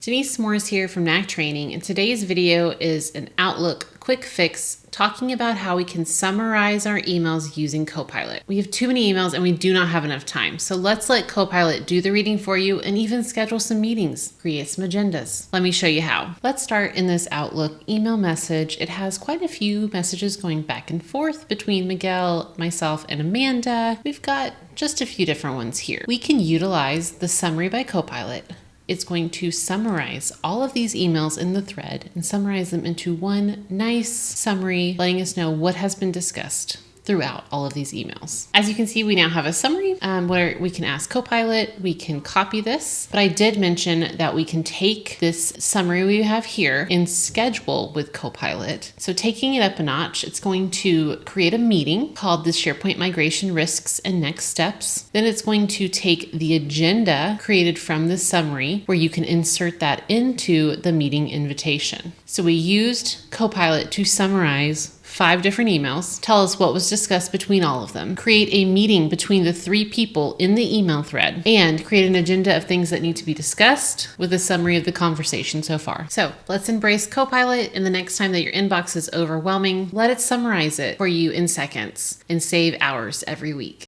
Denise Morris here from Knack Training, and today's video is an Outlook quick fix talking about how we can summarize our emails using Copilot. We have too many emails and we do not have enough time, so let's let Copilot do the reading for you and even schedule some meetings, create some agendas. Let me show you how. Let's start in this Outlook email message. It has quite a few messages going back and forth between Miguel, myself, and Amanda. We've got just a few different ones here. We can utilize the summary by Copilot. It's going to summarize all of these emails in the thread and summarize them into one nice summary, letting us know what has been discussed throughout all of these emails. As you can see, we now have a summary where we can ask Copilot, we can copy this, but I did mention that we can take this summary we have here and schedule with Copilot. So taking it up a notch, it's going to create a meeting called the SharePoint Migration Risks and Next Steps. Then it's going to take the agenda created from the summary where you can insert that into the meeting invitation. So we used Copilot to summarize 5 different emails, tell us what was discussed between all of them, create a meeting between the 3 people in the email thread, and create an agenda of things that need to be discussed with a summary of the conversation so far. So let's embrace Copilot, and the next time that your inbox is overwhelming, let it summarize it for you in seconds and save hours every week.